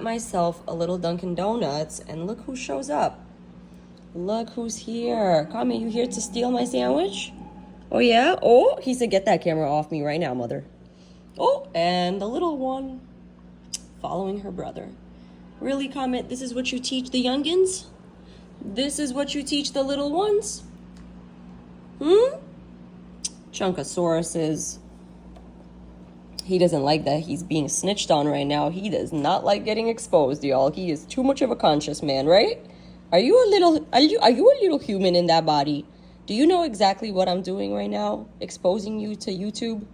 Myself a little Dunkin' Donuts, and look who shows up. Look who's here. Come here, you here to steal my sandwich? Oh yeah? Oh, he said, get that camera off me right now, mother. Oh, and the little one following her brother. Really, Comet, this is what you teach the youngins? This is what you teach the little ones? Chonkasorous. He doesn't like that he's being snitched on right now. He does not like getting exposed, y'all. He is too much of a conscious man, right? Are you a little human in that body? Do you know exactly what I'm doing right now? Exposing you to YouTube?